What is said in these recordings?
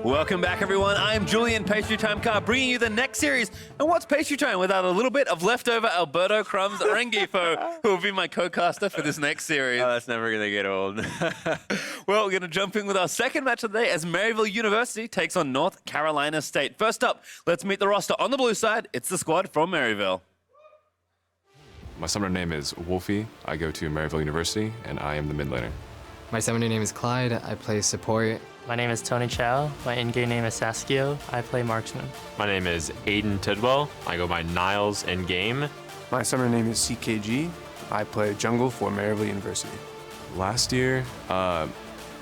Welcome back, everyone. I'm Julian Pastry Time Car, bringing you the next series. And what's Pastry Time without a little bit of leftover Alberto Crumbs Rengifo, who will be my co-caster for this next series. Oh, that's never going to get old. Well, we're going to jump in with our second match of the day as Maryville University takes on North Carolina State. First up, let's meet the roster. On the blue side, it's the squad from Maryville. My summoner name is Wolfie. I go to Maryville University, and I am the mid laner. My summoner name is Clyde. I play support. My name is Tony Chow. My in-game name is Saskio. I play marksman. My name is Aiden Tidwell. I go by Niles in-game. My summoner name is CKG. I play jungle for Maryville University. Last year, I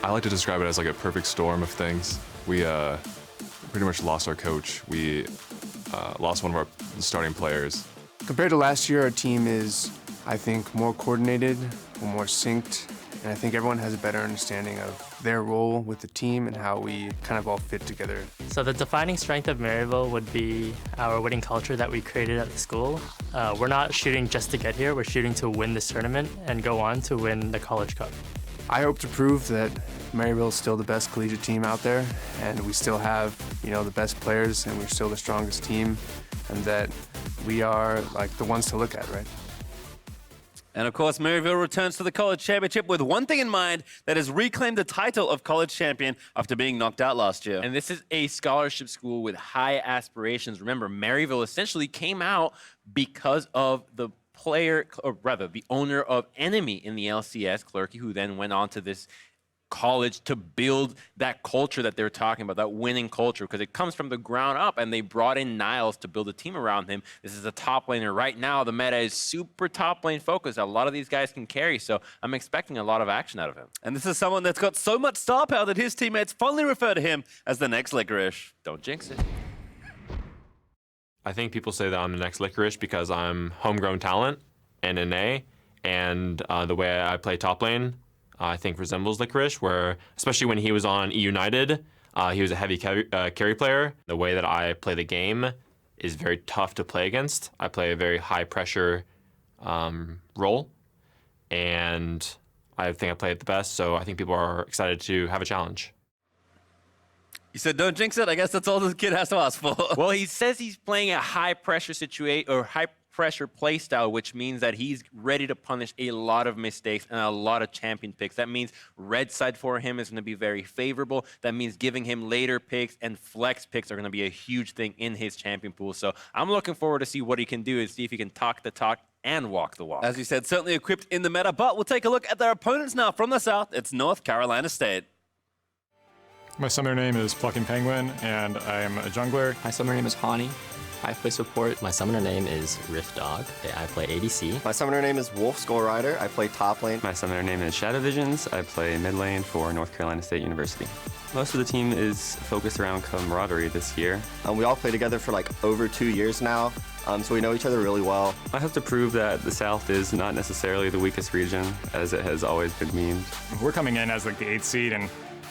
like to describe it as like a perfect storm of things. We pretty much lost our coach. We lost one of our starting players. Compared to last year, our team is, I think, more coordinated, more synced, and I think everyone has a better understanding of their role with the team and how we kind of all fit together. So the defining strength of Maryville would be our winning culture that we created at the school. We're not shooting just to get here, we're shooting to win this tournament and go on to win the College Cup. I hope to prove that Maryville is still the best collegiate team out there, and we still have, the best players, and we're still the strongest team, and that we are like the ones to look at, right? And of course, Maryville returns to the college championship with one thing in mind, that is reclaimed the title of college champion after being knocked out last year. And this is a scholarship school with high aspirations. Remember, Maryville essentially came out because of the player, or rather, the owner of Enemy in the LCS, Clerky, who then went on to this college to build that culture that they're talking about, that winning culture, because it comes from the ground up, and they brought in Niles to build a team around him. This is a top laner. Right now, the meta is super top lane focused. A lot of these guys can carry, so I'm expecting a lot of action out of him. And this is someone that's got so much star power that his teammates fondly refer to him as the next Licorice. Don't jinx it. I think people say that I'm the next Licorice because I'm homegrown talent and an A, and the way I play top lane I think resembles Licorice, where especially when he was on E United, he was a heavy carry player. The way that I play the game is very tough to play against. I play a very high pressure role, and I think I play it the best, so I think people are excited to have a challenge. You said don't jinx it? I guess that's all this kid has to ask for. Well, he says he's playing a high pressure situation, or high pressure play style, which means that he's ready to punish a lot of mistakes and a lot of champion picks. That means red side for him is going to be very favorable. That means giving him later picks and flex picks are going to be a huge thing in his champion pool. So I'm looking forward to see what he can do and see if he can talk the talk and walk the walk. As you said, certainly equipped in the meta, but we'll take a look at their opponents now from the south. It's North Carolina State. My summoner name is Plucking Penguin, and I am a jungler. My summoner name is Hani. I play support. My summoner name is Rift Dog. I play ADC. My summoner name is Wolf Skull Rider. I play top lane. My summoner name is Shadow Visions. I play mid lane for North Carolina State University. Most of the team is focused around camaraderie this year. We all play together for like over 2 years now, so we know each other really well. I hope to prove that the South is not necessarily the weakest region, as it has always been memed. We're coming in as like the 8th seed, and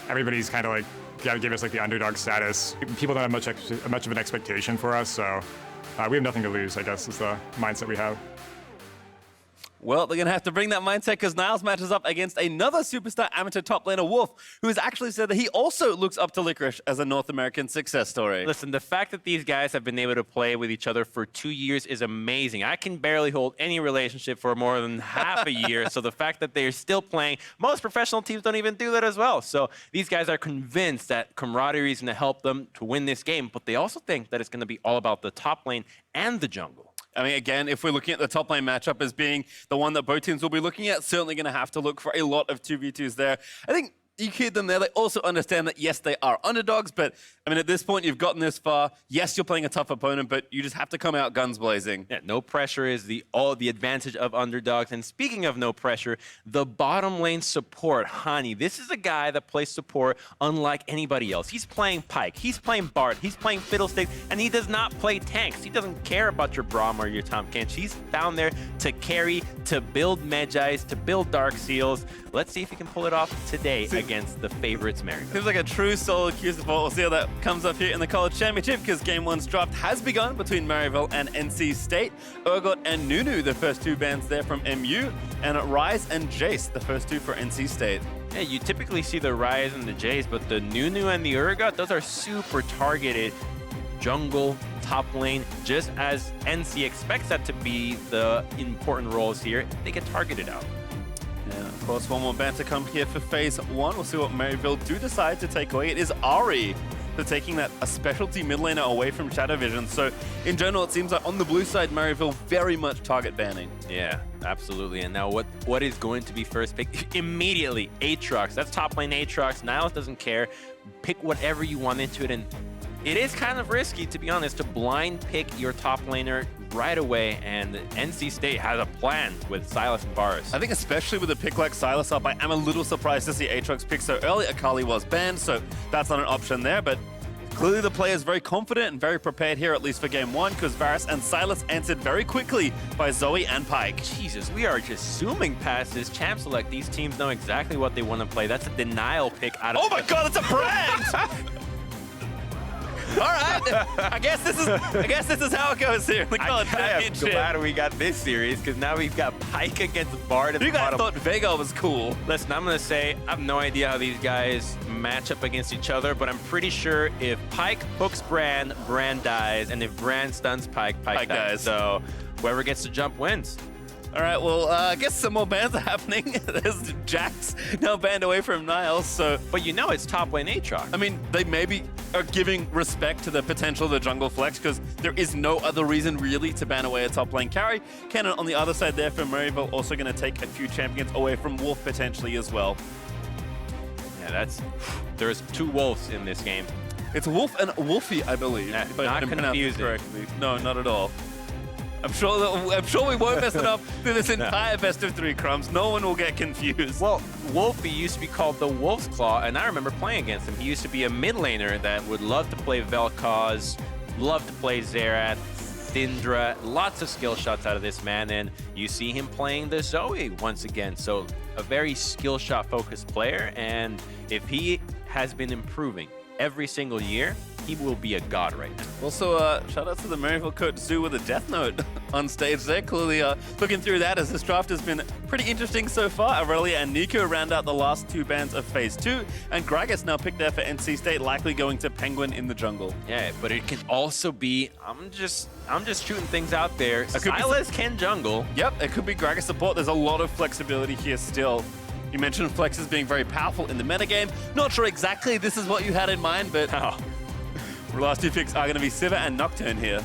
everybody's kind of like gotta give us like the underdog status. People don't have much of an expectation for us, so we have nothing to lose, I guess, is the mindset we have. Well, they're going to have to bring that mindset because Niles matches up against another superstar amateur top laner, Wolf, who has actually said that he also looks up to Licorice as a North American success story. Listen, the fact that these guys have been able to play with each other for 2 years is amazing. I can barely hold any relationship for more than half a year, so the fact that they're still playing, most professional teams don't even do that as well. So these guys are convinced that camaraderie is going to help them to win this game, but they also think that it's going to be all about the top lane and the jungle. I mean, again, if we're looking at the top lane matchup as being the one that both teams will be looking at, certainly going to have to look for a lot of 2v2s there. I think you hear them there, they also understand that, yes, they are underdogs, but, I mean, at this point, you've gotten this far. Yes, you're playing a tough opponent, but you just have to come out guns blazing. Yeah, no pressure is the advantage of underdogs. And speaking of no pressure, the bottom lane support, Hani, this is a guy that plays support unlike anybody else. He's playing Pyke, he's playing Bard, he's playing Fiddlesticks, and he does not play tanks. He doesn't care about your Braum or your Tahm Kench. He's down there to carry, to build Medjais, to build Dark Seals. Let's see if he can pull it off today against the favorites, Maryville. Seems like a true solo queue support. We'll see how that comes up here in the college championship because Game 1's draft has begun between Maryville and NC State. Urgot and Nunu, the first two bands there from MU, and Rise and Jace, the first two for NC State. Yeah, you typically see the Ryze and the Jays, but the Nunu and the Urgot, those are super targeted jungle, top lane, just as NC expects that to be the important roles here. They get targeted out. Yeah, of course, one more ban to come here for phase 1. We'll see what Maryville do decide to take away. It is Ari. They're taking a specialty mid laner away from Shadow Vision. So in general, it seems like on the blue side, Maryville very much target banning. Yeah, absolutely. And now what is going to be first pick? Immediately, Aatrox. That's top lane Aatrox. Niles doesn't care. Pick whatever you want into it. And it is kind of risky, to be honest, to blind pick your top laner right away. And NC State has a plan with Sylas and Varus. I think especially with a pick like Sylas up, I am a little surprised to see Aatrox pick so early. Akali was banned, so that's not an option there. But clearly the player is very confident and very prepared here, at least for game 1, because Varus and Sylas answered very quickly by Zoe and Pyke. Jesus, we are just zooming past this champ select. These teams know exactly what they want to play. That's a denial pick out of— Oh my god, it's a brand! All right, I guess this is how it goes here in the college championship. I'm glad we got this series, because now we've got Pyke against Bard. You guys thought Vega was cool. Listen, I'm going to say I have no idea how these guys match up against each other, but I'm pretty sure if Pyke hooks Brand, Brand dies, and if Brand stuns Pyke, Pyke dies. So whoever gets to jump wins. All right, well, I guess some more bans are happening. There's Jax now banned away from Niles, so... But you know it's top lane Aatrox. I mean, they maybe are giving respect to the potential of the jungle flex, because there is no other reason really to ban away a top lane carry. Cannon on the other side there for Maryville, also going to take a few champions away from Wolf potentially as well. Yeah, there's 2 wolves in this game. It's Wolf and Wolfie, I believe. Yeah, if I not didn't pronounce it confusing. correctly. No, not at all. I'm sure we won't mess it up through this entire best of 3 crumbs. No one will get confused. Well, Wolfie used to be called the Wolf's Claw, and I remember playing against him. He used to be a mid laner that would love to play Vel'Koz, love to play Xerath, Syndra, lots of skill shots out of this man, and you see him playing the Zoe once again. So a very skill shot focused player, and if he has been improving every single year, he will be a god right now. Also, shout out to the Maryville coach Zoo with a death note on stage there. Clearly looking through that, as this draft has been pretty interesting so far. Aurelia and Nico round out the last 2 bans of phase 2, and Gragas now picked there for NC State, likely going to Penguin in the jungle. Yeah, but it can also be, I'm just shooting things out there. Sylas can jungle. Yep, it could be Gragas support. There's a lot of flexibility here still. You mentioned Flex as being very powerful in the metagame. Not sure exactly this is what you had in mind, but the last 2 picks are going to be Sivir and Nocturne here.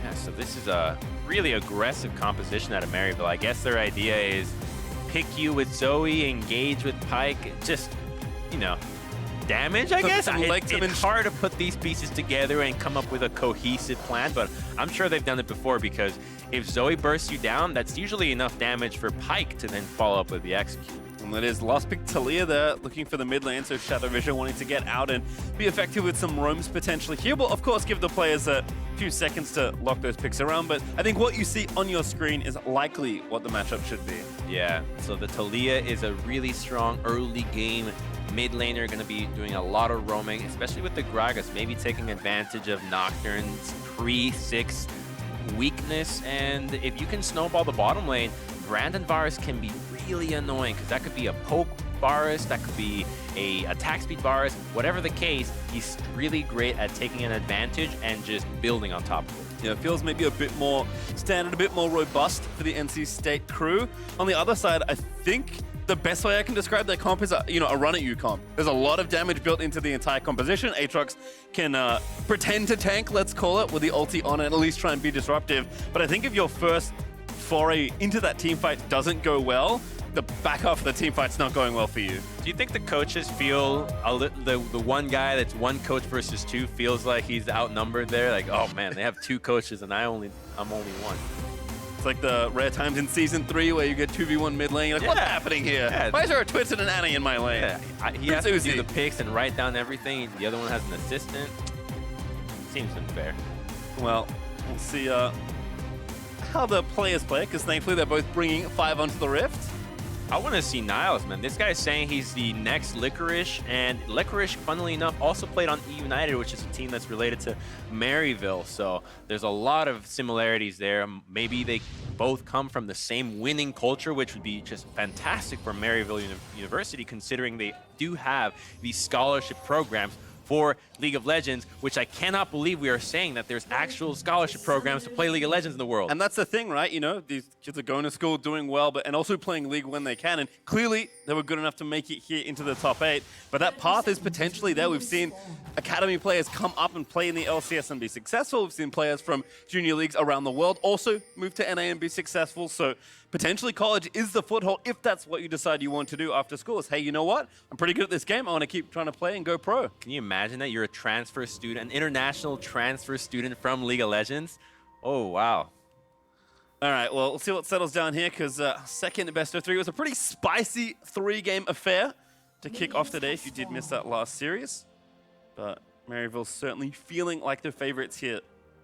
Yeah, so this is a really aggressive composition out of Maryville. I guess their idea is pick you with Zoe, engage with Pyke, just, you know, damage, I guess. It's hard to put these pieces together and come up with a cohesive plan, but I'm sure they've done it before, because if Zoe bursts you down, that's usually enough damage for Pyke to then follow up with the execute. And that is last pick Talia there, looking for the mid lane, so Shadow Vision wanting to get out and be effective with some roams potentially here. Will, of course, give the players a few seconds to lock those picks around, but I think what you see on your screen is likely what the matchup should be. Yeah, so the Talia is a really strong early game mid laner, going to be doing a lot of roaming, especially with the Gragas, maybe taking advantage of Nocturne's pre-6 weakness, and if you can snowball the bottom lane, Brandon Varus can be really annoying, because that could be a poke Varus, that could be a attack speed Varus, whatever the case, he's really great at taking an advantage and just building on top of it. Yeah, it feels maybe a bit more standard, a bit more robust for the NC State crew. On the other side, I think the best way I can describe their comp is a run at you comp. There's a lot of damage built into the entire composition. Aatrox can pretend to tank, let's call it, with the ulti on and at least try and be disruptive. But I think if your first foray into that team fight doesn't go well, the back half of the team fight's not going well for you. Do you think the coaches feel the one guy that's 1 coach versus 2 feels like he's outnumbered there? Like, oh man, they have 2 coaches and I'm only 1. It's like the rare times in Season 3 where you get 2v1 mid lane. You're like, what's happening here? Yeah. Why is there a Twitch and an Annie in my lane? Yeah. He has to do the picks and write down everything. The other one has an assistant. Seems unfair. Well, we'll see how the players play, because thankfully they're both bringing 5 onto the Rift. I want to see Niles, man. This guy's saying he's the next Licorice, and Licorice, funnily enough, also played on E United, which is a team that's related to Maryville. So there's a lot of similarities there. Maybe they both come from the same winning culture, which would be just fantastic for Maryville University, considering they do have these scholarship programs for League of Legends, which I cannot believe we are saying that there's actual scholarship programs to play League of Legends in the world. And that's the thing, right? You know, these kids are going to school, doing well, and also playing League when they can. And clearly, they were good enough to make it here into the top 8. But that path is potentially there. We've seen academy players come up and play in the LCS and be successful. We've seen players from junior leagues around the world also move to NA and be successful. So potentially college is the foothold if that's what you decide you want to do after school. Is, hey, you know what? I'm pretty good at this game. I want to keep trying to play and go pro. Can you imagine that you're a transfer student, an international transfer student from League of Legends? Oh, wow. All right, well, we'll see what settles down here, because second best of 3 was a pretty spicy 3-game affair to kick off today if you did miss that last series. But Maryville's certainly feeling like the favorites here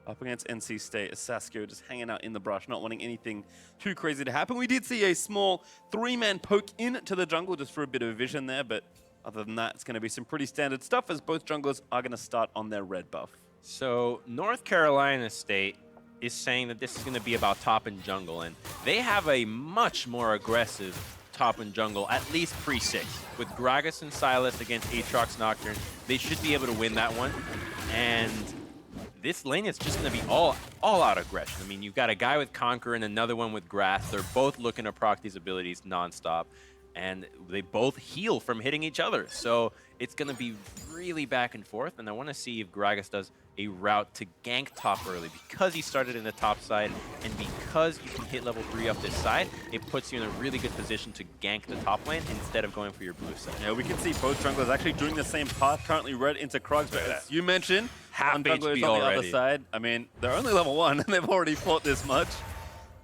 up against NC State, as Saskia just hanging out in the brush, not wanting anything too crazy to happen. We did see a small 3-man poke into the jungle just for a bit of vision there, but other than that, it's going to be some pretty standard stuff, as both junglers are going to start on their red buff. So North Carolina State is saying that this is going to be about top and jungle, and they have a much more aggressive top and jungle, at least pre-6. With Gragas and Silas against Aatrox Nocturne, they should be able to win that one. And this lane is just going to be all-out aggression. I mean, you've got a guy with Conquer and another one with Grass. They're both looking to proc these abilities nonstop, and they both heal from hitting each other. So it's going to be really back and forth, and I want to see if Gragas does a route to gank top early. Because he started in the top side, and because you can hit level 3 off this side, it puts you in a really good position to gank the top lane instead of going for your blue side. Yeah, we can see both junglers actually doing the same path, currently red into Krugs, but as you mentioned, half one jungler HP is on the already. other side. I mean, they're only level 1, and they've already fought this much.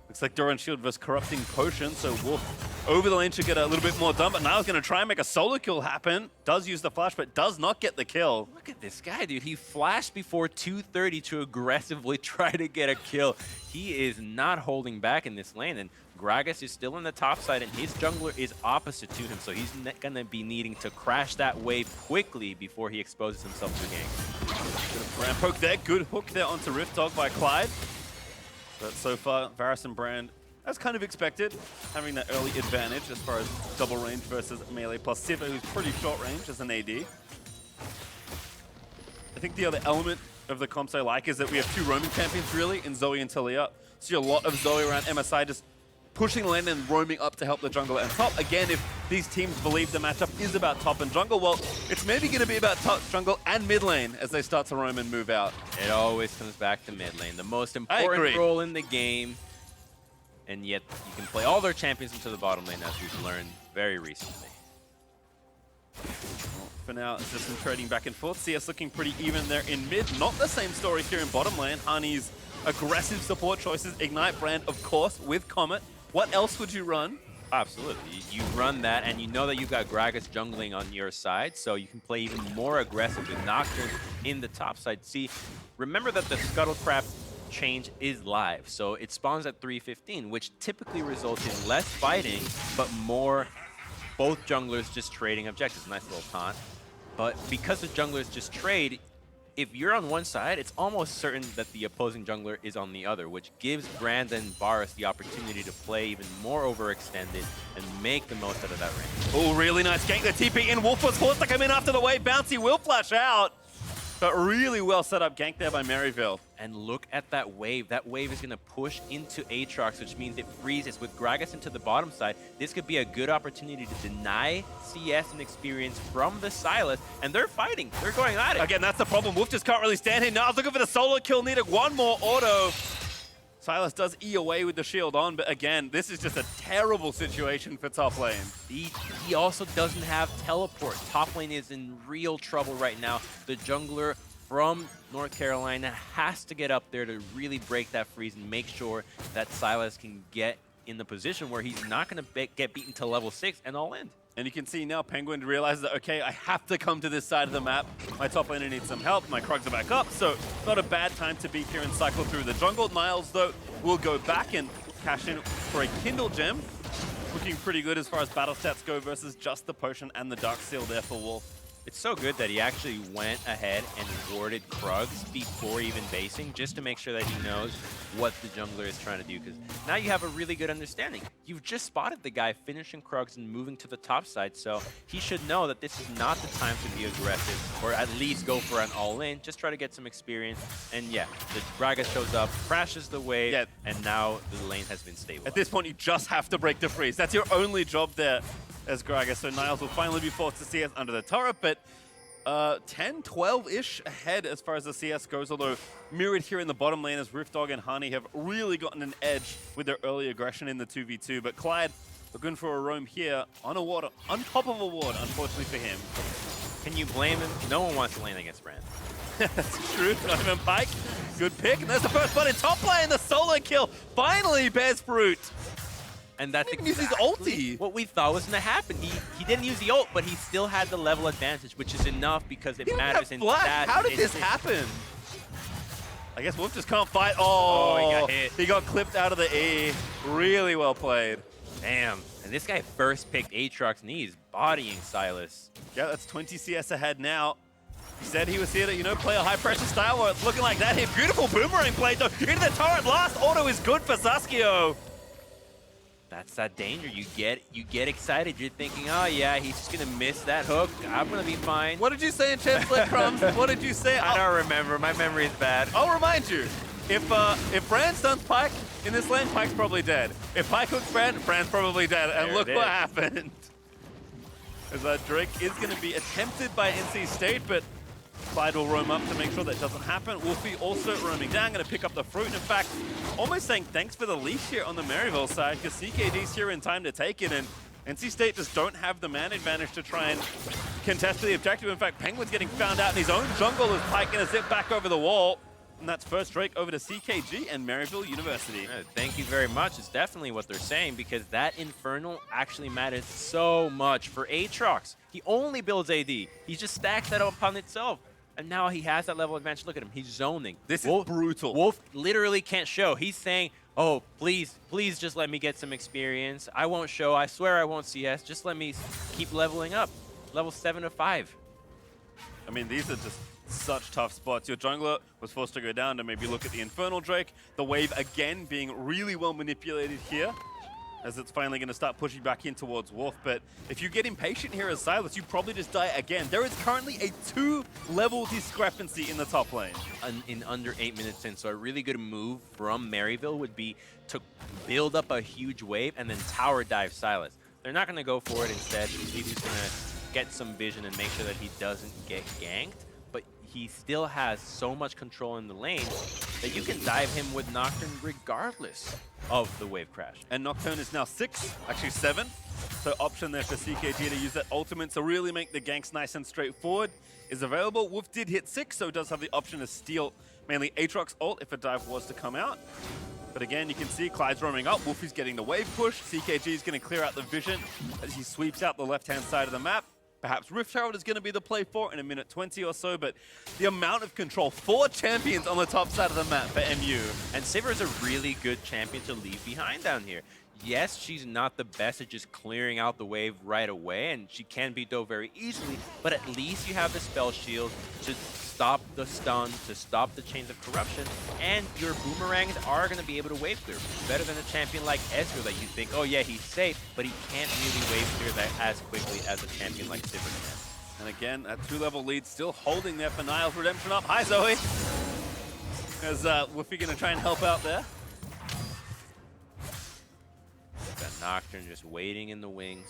Looks like Doran Shield versus Corrupting Potion, so Wolf over the lane should get a little bit more done, but now he's going to try and make a solo kill happen. Does use the flash, but does not get the kill. Look at this guy, dude. He flashed before 230 to aggressively try to get a kill. He is not holding back in this lane, and Gragas is still in the top side, and his jungler is opposite to him, so he's going to be needing to crash that wave quickly before he exposes himself to the gank. Good Brand poke there. Good hook there onto Rift Dog by Clyde. But so far, Varus and Brand, as kind of expected, having that early advantage as far as double range versus melee, plus Siva, who's pretty short range as an AD. I think the other element of the comps I like is that we have 2 roaming champions, really, in Zoe and Talia. See a lot of Zoe around MSI just pushing the lane and roaming up to help the jungler and top. Again, if these teams believe the matchup is about top and jungle, well, it's maybe going to be about top, jungle, and mid lane as they start to roam and move out. It always comes back to mid lane, the most important role in the game, and yet you can play all their champions into the bottom lane, as we've learned very recently. Well, for now, it's just some trading back and forth. CS looking pretty even there in mid. Not the same story here in bottom lane. Hani's aggressive support choices, Ignite Brand, of course, with Comet. What else would you run? Absolutely. You run that, and you know that you've got Gragas jungling on your side, so you can play even more aggressive with Nocturne in the top side. See, remember that the Scuttlecraft change is live, so it spawns at 3:15, which typically results in less fighting, but more both junglers just trading objectives. Nice little taunt. But because the junglers just trade, if you're on one side, it's almost certain that the opposing jungler is on the other, which gives Brand and Varus the opportunity to play even more overextended and make the most out of that range. Oh, really nice gank. The TP in. Wolf was forced to come in after the wave. Bouncy will flash out. But really well set up gank there by Maryville. And look at that wave. That wave is going to push into Aatrox, which means it freezes. With Gragas into the bottom side, this could be a good opportunity to deny CS and experience from the Silas. And they're fighting. They're going at it. Again, that's the problem. Wolf just can't really stand here. Now he's looking for the solo kill. Needed one more auto. Silas does E away with the shield on, but again, this is just a terrible situation for top lane. He also doesn't have teleport. Top lane is in real trouble right now. The jungler from North Carolina has to get up there to really break that freeze and make sure that Silas can get in the position where he's not going to get beaten to level 6 and all in. And you can see now Penguin realizes that, okay, I have to come to this side of the map. My top laner needs some help. My Krugs are back up, so not a bad time to be here and cycle through the jungle. Niles, though, will go back and cash in for a Kindle Gem. looking pretty good as far as battle stats go versus just the potion and the Dark Seal there for Wolf. It's so good that he actually went ahead and warded Krugs before even basing, just to make sure that he knows what the jungler is trying to do, because now you have a really good understanding. You've just spotted the guy finishing Krugs and moving to the top side, so he should know that this is not the time to be aggressive, or at least go for an all-in, just try to get some experience. And yeah, the Gragas shows up, crashes the wave, and now the lane has been stabilized. At this point, you just have to break the freeze. That's your only job there as Gragas. So Niles will finally be forced to CS under the turret, but 10, 12-ish ahead as far as the CS goes, although mirrored here in the bottom lane as Riftdog and Hani have really gotten an edge with their early aggression in the 2v2. But Clyde looking for a roam here on a ward, on top of a ward, unfortunately for him. Can you blame him? No one wants to lane against Brand. That's true. Not even Pyke. Good pick. And there's the first blood in top lane. The solo kill finally bears fruit. And that's exactly use his ulti. What we thought was going to happen. He didn't use the ult, but he still had the level advantage, which is enough because it matters in that. How did this happen? I guess Wolf just can't fight. Oh, he got hit. He got clipped out of the E. Really well played. Damn. And this guy first picked Aatrox, and he's bodying Sylas. Yeah, that's 20 CS ahead now. He said he was here to, you know, play a high-pressure style. Well, it's looking like that here. Beautiful boomerang play, though. Into the turret. Last auto is good for Saskio. That's that danger. You get excited. You're thinking, oh yeah, he's just gonna miss that hook. I'm gonna be fine. What did you say in Chancellor Crumbs? What did you say? I don't remember. My memory is bad. I'll remind you. If Brand stuns Pyke in this lane, Pyke's probably dead. If Pyke hooks Brand, Brand's probably dead. And look what happened. As Drake is going to be attempted by NC State, but Clyde will roam up to make sure that doesn't happen. Wolfie also roaming down, going to pick up the fruit. In fact, almost saying thanks for the leash here on the Maryville side, because CKD's here in time to take it, and NC State just don't have the man advantage to try and contest the objective. In fact, Penguin's getting found out in his own jungle as Pyke going to zip back over the wall. And that's first Drake over to CKG and Maryville University. Thank you very much. It's definitely what they're saying, because that Infernal actually matters so much for Aatrox. He only builds AD. He just stacks that upon itself. And now he has that level advantage. Look at him. He's zoning. This is brutal. Wolf literally can't show. He's saying, oh, please just let me get some experience. I won't show. I swear I won't CS. Just let me keep leveling up. Level 7 to 5. I mean, these are just such tough spots. Your jungler was forced to go down to maybe look at the Infernal Drake. The wave again being really well manipulated here, as it's finally going to start pushing back in towards Wolf. But if you get impatient here as Sylas, you probably just die again. There is currently a 2-level discrepancy in the top lane. In under 8 minutes in, so a really good move from Maryville would be to build up a huge wave and then tower dive Sylas. They're not going to go for it instead. He's going to get some vision and make sure that he doesn't get ganked. But he still has so much control in the lane that you can dive him with Nocturne regardless of the wave crash. And Nocturne is now 6, actually 7. So option there for CKG to use that ultimate to really make the ganks nice and straightforward is available. Wolf did hit 6, so does have the option to steal mainly Aatrox ult if a dive was to come out. But again, you can see Clyde's roaming up. Wolfie's getting the wave push. CKG is going to clear out the vision as he sweeps out the left-hand side of the map. Perhaps Rift Herald is going to be the play for in a minute 20 or so, but the amount of control, 4 champions on the top side of the map for MU. And Sivir is a really good champion to leave behind down here. Yes, she's not the best at just clearing out the wave right away, and she can be dove very easily, but at least you have the spell shield to stop the stun, to stop the chains of corruption, and your boomerangs are going to be able to wave clear. Better than a champion like Ezreal that you think, oh yeah, he's safe, but he can't really wave clear that as quickly as a champion like Sivir can. And again, a 2-level lead still holding there for Niles Redemption up. Hi, Zoe. As Wolfie going to try and help out there. That Nocturne just waiting in the wings.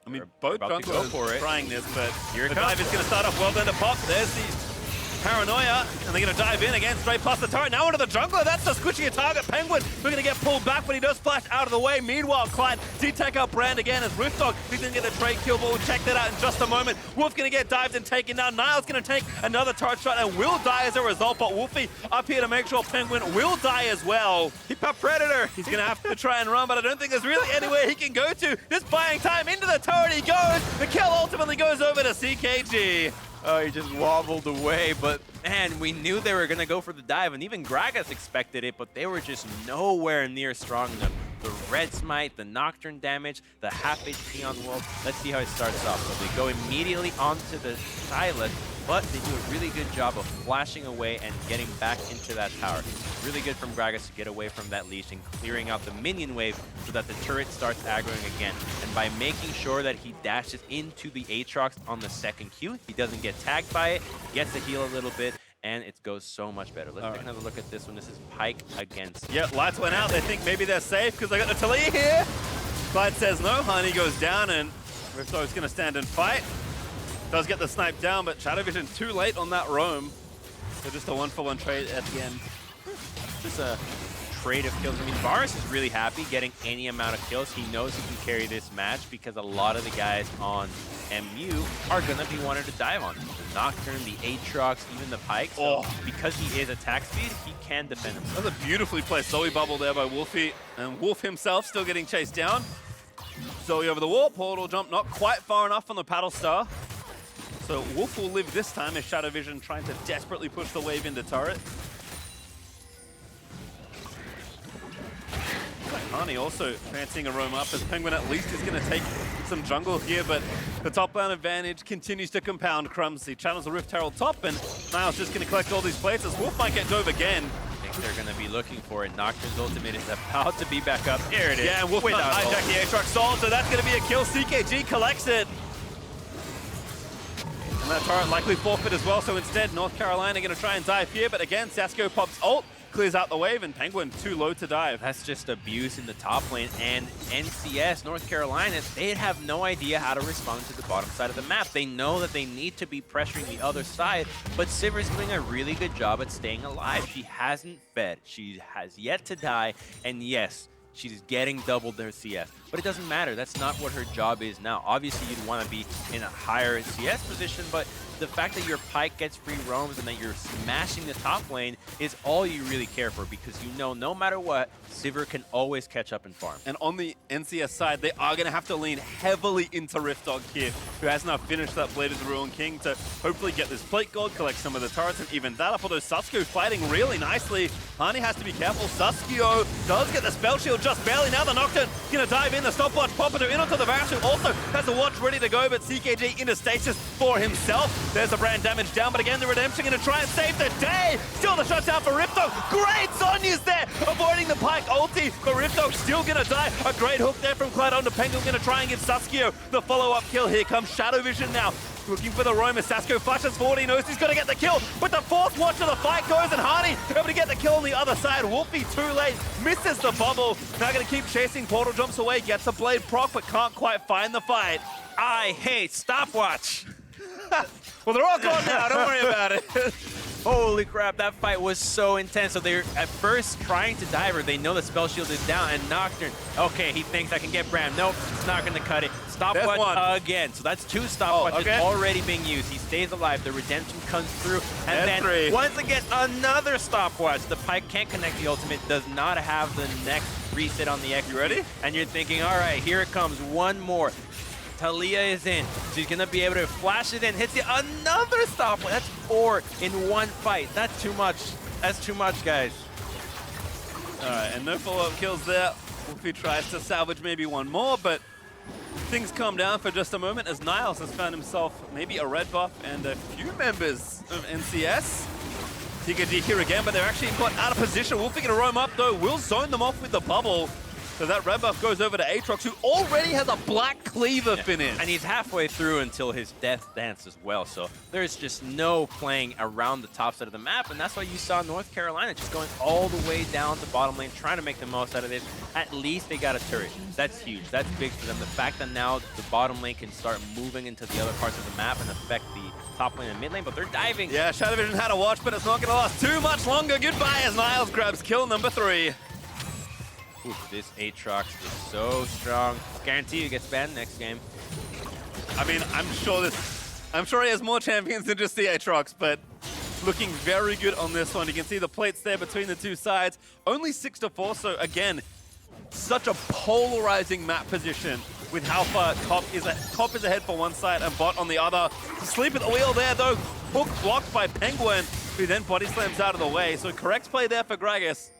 I mean, both junglers are trying this, but here the dive is going to start off well done to Pop. There's the paranoia, and they're going to dive in again, straight past the turret. Now into the jungler. That's the squishy target. Penguin, we're going to get pulled back, but he does flash out of the way. Meanwhile, Clyde did take out Brand again as Riftdog. He's going to get the trade kill, but we'll check that out in just a moment. Wolf going to get dived and taken down. Niles going to take another turret shot and will die as a result, but Wolfie up here to make sure Penguin will die as well. He popped Predator. He's going to have to try and run, but I don't think there's really anywhere he can go to. Just buying time into the turret he goes. The kill ultimately goes over to CKG. Oh, he just wobbled away, but man, we knew they were going to go for the dive, and even Gragas expected it, but they were just nowhere near strong enough. The red smite, the nocturne damage, the half HP on Wolf. Let's see how it starts off. So they go immediately onto the Silas, but they do a really good job of flashing away and getting back into that tower. Really good from Gragas to get away from that leash and clearing out the minion wave so that the turret starts aggroing again. And by making sure that he dashes into the Aatrox on the second Q, he doesn't get tagged by it, gets to heal a little bit, and it goes so much better. Let's take another look at this one. This is Pyke against... Yeah, lights went out. They think maybe they're safe because they got the Talia here. Clyde says no. Honey goes down, and Riftdog's going to stand and fight. Does get the snipe down, but Shadow Vision too late on that roam. So just a 1-for-1 trade at the end. Just a trade of kills. I mean, Varus is really happy getting any amount of kills. He knows he can carry this match because a lot of the guys on MU are going to be wanting to dive on. The Nocturne, the Aatrox, even the Pyke. So because he is attack speed, he can defend himself. That's a beautifully placed Zoe bubble there by Wolfie. And Wolf himself still getting chased down. Zoe over the wall. Portal jump not quite far enough on the Paddle Star. So Wolf will live this time as Shadow Vision trying to desperately push the wave into turret. Hani also fancying a roam up as Penguin at least is going to take some jungle here, but the top lane advantage continues to compound. Crumbs, he channels the Rift Herald top, and Niles just going to collect all these plates as Wolf might get dove again. I think they're going to be looking for it. Nocturne's ultimate is about to be back up. Here it is. Yeah, and Wolf can't hijack the Aatrox soul, so that's going to be a kill. CKG collects it. And that turret likely forfeit as well, so instead North Carolina going to try and dive here, but again, Sasko pops ult, clears out the wave, and Penguin too low to dive. That's just abuse in the top lane, and NCS, North Carolina, they have no idea how to respond to the bottom side of the map. They know that they need to be pressuring the other side, but Sivir's doing a really good job at staying alive. She hasn't fed, she has yet to die, and yes, she's getting double their CS. But it doesn't matter. That's not what her job is now. Obviously, you'd want to be in a higher CS position, but the fact that your Pyke gets free roams and that you're smashing the top lane is all you really care for, because you know no matter what, Sivir can always catch up and farm. And on the NCS side, they are going to have to lean heavily into Riftdog here, who has now finished that Blade of the Ruined King to hopefully get this plate gold, collect some of the turrets, and even that up. Although Sasuke fighting really nicely. Hani has to be careful. Sasuke does get the spell shield just barely. Now the Nocturne going to dive in. The stopwatch popper in onto the Varus, who also has the watch ready to go, but CKG into stasis for himself. There's the brand damage down, but again, the Redemption going to try and save the day. Still the shutdown for Riftdog. Great Sonya's there, avoiding the Pyke ulti, but Riftdog still going to die. A great hook there from Clyde onto Penguin, going to try and get Sasuke the follow-up kill. Here comes Shadow Vision now, looking for the roam as Sasko flashes forward. He knows he's going to get the kill, but the fourth watch of the fight goes, and Hardy able to get the kill on the other side. Wolfie too late, misses the bubble. Now going to keep chasing, portal jumps away, gets a blade proc, but can't quite find the fight. I hate stopwatch. Well, they're all gone now, don't worry about it. Holy crap, that fight was so intense. So they're at first trying to dive her. They know the spell shield is down, and Nocturne, okay, he thinks I can get Bram. Nope, it's not gonna cut it. Stopwatch again. So that's two stopwatches already being used. He stays alive. The Redemption comes through, and then once again, another stopwatch. The Pyke can't connect the ultimate, does not have the next reset on the X. You ready? And you're thinking, all right, here it comes, one more. Talia is in. She's going to be able to flash it in. Hits it. Another stopwatch. That's 4 in one fight. That's too much. That's too much, guys. All right, and no follow-up kills there. Wolfie tries to salvage maybe one more, but things calm down for just a moment as Niles has found himself maybe a red buff and a few members of NCS. TKG here again, but they're actually got out of position. Wolfie going to roam up, though. Will zone them off with the bubble. So that red buff goes over to Aatrox, who already has a Black Cleaver finish. And he's halfway through until his death dance as well. So there's just no playing around the top side of the map. And that's why you saw North Carolina just going all the way down to bottom lane, trying to make the most out of this. At least they got a turret. That's huge. That's big for them. The fact that now the bottom lane can start moving into the other parts of the map and affect the top lane and mid lane, but they're diving. Yeah, Shadow Vision had a watch, but it's not going to last too much longer. Goodbye as Niles grabs kill number 3. Oof, this Aatrox is so strong. Guarantee you gets banned next game. I mean, I'm sure he has more champions than just the Aatrox, but looking very good on this one. You can see the plates there between the two sides. Only 6-4, so again, such a polarizing map position with how far top is ahead for one side and bot on the other. Sleep at the wheel there though. Hook blocked by Penguin, who then body slams out of the way. So correct play there for Gragas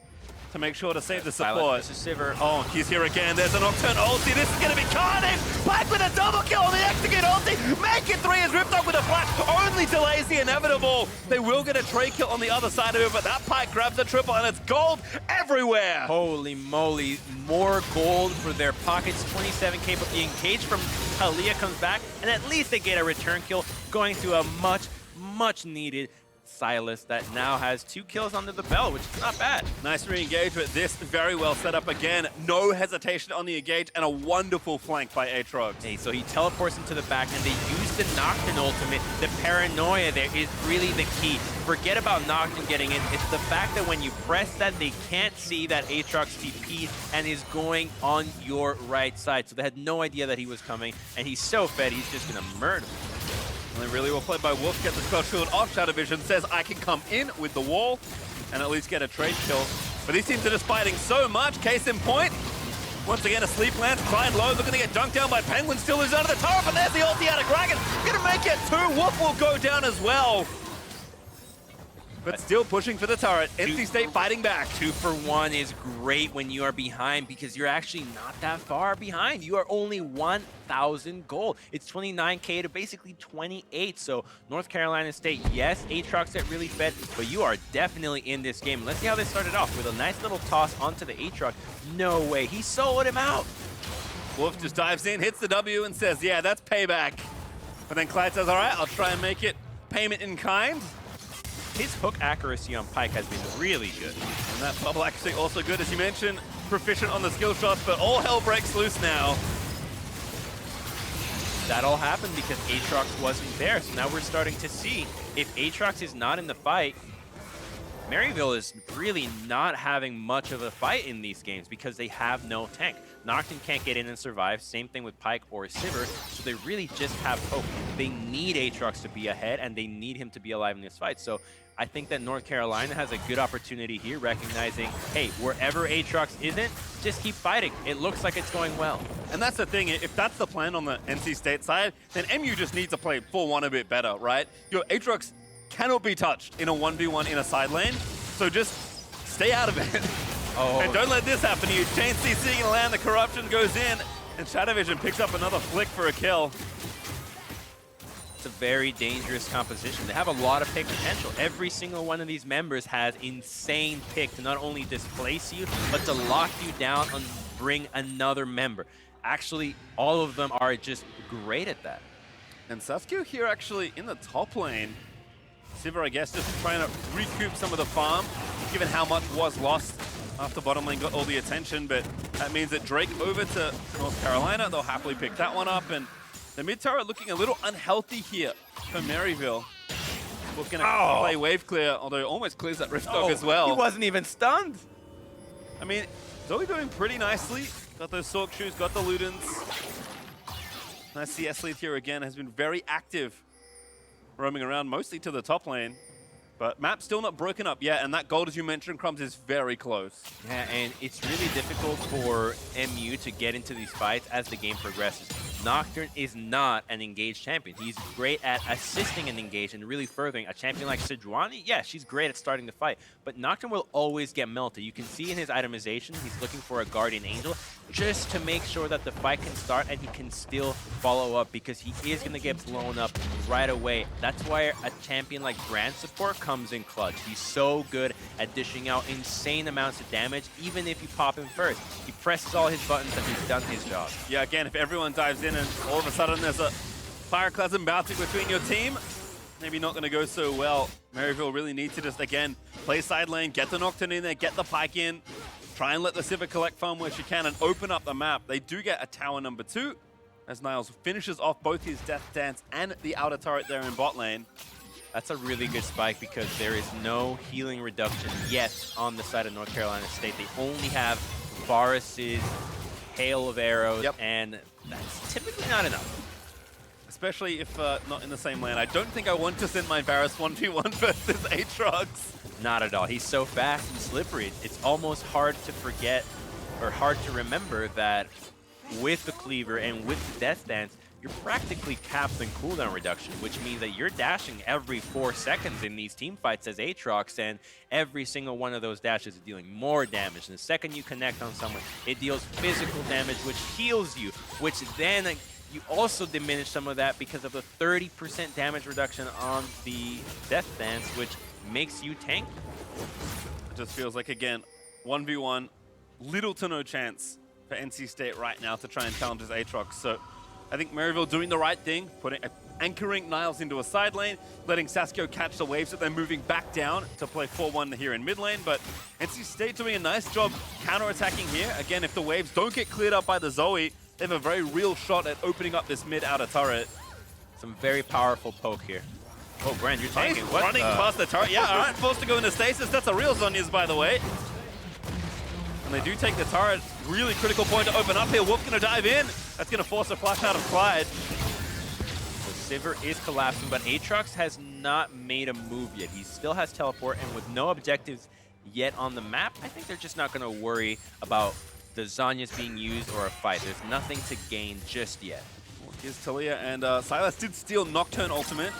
to make sure to save the support. This is Sivir. Oh, he's here again. There's a Nocturne ulti. This is going to be carnage. Black with a double kill on the Execute ulti. Make it 3 as ripped up with a flash. Only delays the inevitable. They will get a trade kill on the other side of it, but that Pyke grabs the triple and it's gold everywhere. Holy moly, more gold for their pockets. 27k, but the engage from Talia comes back, and at least they get a return kill, going to a much needed Silas that now has 2 kills under the belt, which is not bad. Nice re-engagement. This very well set up again. No hesitation on the engage and a wonderful flank by Aatrox. Hey, so he teleports into the back and they use the Nocturne ultimate. The paranoia there is really the key. Forget about Nocturne getting in. It's the fact that when you press that, they can't see that Aatrox TP'd and is going on your right side. So they had no idea that he was coming, and he's so fed, he's just gonna murder him. And then really well played by Wolf, get the spell shield off. Shadow Vision says, I can come in with the wall and at least get a trade kill. But these teams are just fighting so much. Case in point, once again, a sleep lance. Clyde low, looking to get dunked down by Penguin. Still is under the turret, but there's the ulti out of Dragon. Gonna make it 2. Wolf will go down as well. But still pushing for the turret. NC State fighting back. 2 for 1 is great when you are behind because you're actually not that far behind. You are only 1,000 gold. It's 29k to basically 28. So North Carolina State, yes, Aatrox get really fed, but you are definitely in this game. Let's see how they started off with a nice little toss onto the Aatrox. No way, he soloed him out. Wolf just dives in, hits the W and says, yeah, that's payback. But then Clyde says, all right, I'll try and make it payment in kind. His hook accuracy on Pyke has been really good. And that bubble accuracy also good, as you mentioned. Proficient on the skill shots, but all hell breaks loose now. That all happened because Aatrox wasn't there. So now we're starting to see if Aatrox is not in the fight, Maryville is really not having much of a fight in these games because they have no tank. Nocturne can't get in and survive. Same thing with Pyke or Sivir. So they really just have hope. They need Aatrox to be ahead, and they need him to be alive in this fight. So I think that North Carolina has a good opportunity here, recognizing, hey, wherever Aatrox isn't, just keep fighting. It looks like it's going well. And that's the thing, if that's the plan on the NC State side, then MU just needs to play 4-1 a bit better, right? Your Aatrox cannot be touched in a 1v1 in a side lane, so just stay out of it. Oh. And don't let this happen to you. Chain CCing and land, the corruption goes in, and Shadow Vision picks up another flick for a kill. It's a very dangerous composition. They have a lot of pick potential. Every single one of these members has insane pick to not only displace you, but to lock you down and bring another member. Actually, all of them are just great at that. And Sasuke here actually in the top lane. Sivir, I guess, just trying to recoup some of the farm, given how much was lost after bottom lane got all the attention. But that means that Drake over to North Carolina, they'll happily pick that one up. And the mid turret looking a little unhealthy here for Maryville. We're going to play wave clear, although almost clears that Rift Dog as well. He wasn't even stunned. I mean, Zoe doing pretty nicely. Got those Sork shoes, got the Ludens. Nice CS lead here again, has been very active, roaming around mostly to the top lane. But map still not broken up yet, and that gold, as you mentioned, Crumbs, is very close. Yeah, and it's really difficult for MU to get into these fights as the game progresses. Nocturne is not an engaged champion. He's great at assisting an engage and really furthering. A champion like Sejuani, yeah, she's great at starting the fight, but Nocturne will always get melted. You can see in his itemization, he's looking for a Guardian Angel just to make sure that the fight can start and he can still follow up, because he is going to get blown up right away. That's why a champion like Brand Support comes in clutch. He's so good at dishing out insane amounts of damage, even if you pop him first. He presses all his buttons and he's done his job. Yeah, again, if everyone dives in and all of a sudden there's a Fireclasm bouncing between your team, maybe not going to go so well. Maryville really needs to just, again, play side lane, get the Nocturne in there, get the Pyke in, try and let the Sivir collect farm where she can and open up the map. They do get a tower number 2 as Niles finishes off both his Death Dance and the outer turret there in bot lane. That's a really good spike because there is no healing reduction yet on the side of North Carolina State. They only have Varus's hail of arrows, and that's typically not enough. Especially if not in the same lane. I don't think I want to send my Varus 1v1 versus Aatrox. Not at all. He's so fast and slippery. It's almost hard to forget or hard to remember that with the cleaver and with the death dance, you're practically capped in cooldown reduction, which means that you're dashing every 4 seconds in these team fights as Aatrox, and every single one of those dashes is dealing more damage. And the second you connect on someone, it deals physical damage, which heals you, which then you also diminish some of that because of the 30% damage reduction on the death dance, which makes you tanky. It just feels like, again, 1v1, little to no chance for NC State right now to try and challenge this Aatrox. So I think Maryville doing the right thing, anchoring Niles into a side lane, letting Saskia catch the waves, so they're moving back down to play 4-1 here in mid lane. But NC State doing a nice job counter-attacking here. Again, if the waves don't get cleared up by the Zoe, they have a very real shot at opening up this mid-outer turret. Some very powerful poke here. Oh, Brand, you're tanking. What? Running past the turret. Yeah, all right, forced to go into stasis. That's a real Zhonya's, by the way. And they do take the turret. Really critical point to open up here. Wolf gonna dive in. That's gonna force a flash out of Clyde. So Sivir is collapsing, but Aatrox has not made a move yet. He still has teleport, and with no objectives yet on the map, I think they're just not gonna worry about the Zhonya's being used or a fight. There's nothing to gain just yet. Well, here's Talia, and Silas did steal Nocturne ultimate.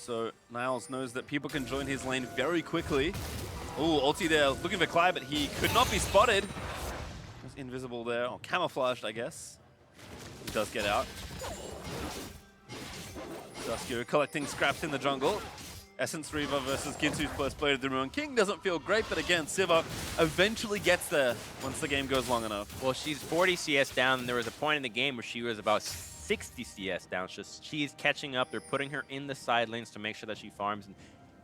So Niles knows that people can join his lane very quickly. Ooh, ulti there, looking for Clyde, but he could not be spotted. He was invisible there, or camouflaged, I guess. He does get out. Saskia collecting scraps in the jungle. Essence Reaver versus Ginsu's First Blade of the Ruin King doesn't feel great, but again, Sivir eventually gets there once the game goes long enough. Well, she's 40 CS down, and there was a point in the game where she was about 60 CS down. She's catching up. They're putting her in the side lanes to make sure that she farms. And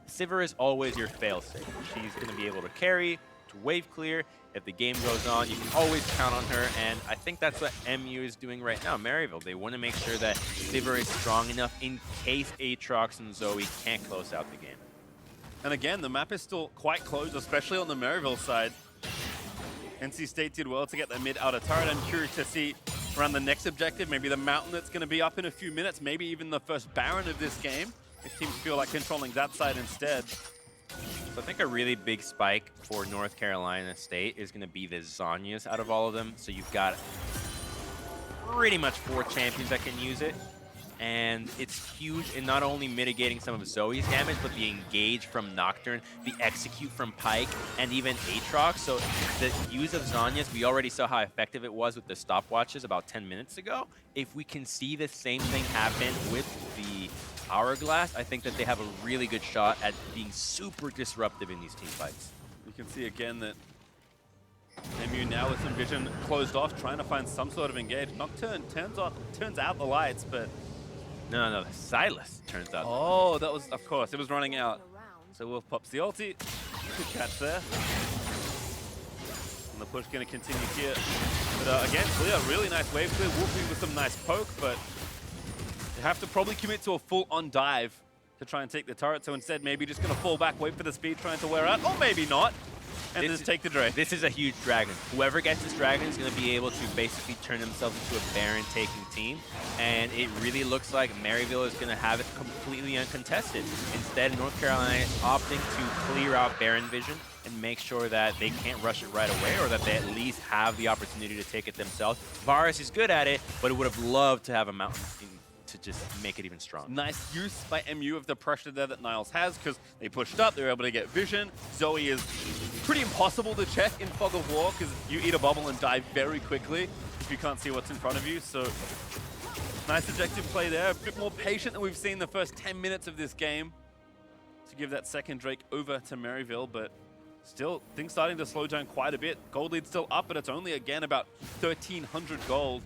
Sivir is always your failsafe. She's going to be able to carry, to wave clear. If the game goes on, you can always count on her, and I think that's what MU is doing right now. Maryville, they want to make sure that Sivir is strong enough in case Aatrox and Zoe can't close out the game. And again, the map is still quite close, especially on the Maryville side. NC State did well to get the mid-outer turret. I'm curious to see around the next objective, maybe the mountain that's going to be up in a few minutes, maybe even the first Baron of this game, if teams feel like controlling that side instead. So I think a really big spike for North Carolina State is going to be the Zhonya's out of all of them. So you've got pretty much 4 champions that can use it. And it's huge in not only mitigating some of Zoe's damage, but the engage from Nocturne, the execute from Pyke, and even Aatrox. So the use of Zhonya's, we already saw how effective it was with the stopwatches about 10 minutes ago. If we can see the same thing happen with the Hourglass, I think that they have a really good shot at being super disruptive in these team fights. You can see again that MU now with some vision closed off, trying to find some sort of engage. Nocturne turns out the lights, but... No, Silas turns out. Oh, that was, of course, it was running out. So Wolf pops the ulti. Good catch there. And the push going to continue here. But again, clear, really nice wave clear. Wolfie with some nice poke, but they have to probably commit to a full-on dive to try and take the turret. So instead, maybe just going to fall back, wait for the speed, trying to wear out, or maybe not. And just take the Drake. This is a huge dragon. Whoever gets this dragon is going to be able to basically turn themselves into a Baron-taking team. And it really looks like Maryville is going to have it completely uncontested. Instead, North Carolina is opting to clear out Baron vision and make sure that they can't rush it right away, or that they at least have the opportunity to take it themselves. Varus is good at it, but would have loved to have a mountain to just make it even stronger. Nice use by MU of the pressure there that Niles has, because they pushed up, they were able to get vision. Zoe is pretty impossible to check in Fog of War, because you eat a bubble and die very quickly if you can't see what's in front of you. So nice objective play there. A bit more patient than we've seen the first 10 minutes of this game to give that second Drake over to Maryville, but still, things starting to slow down quite a bit. Gold lead's still up, but it's only, again, about 1,300 gold.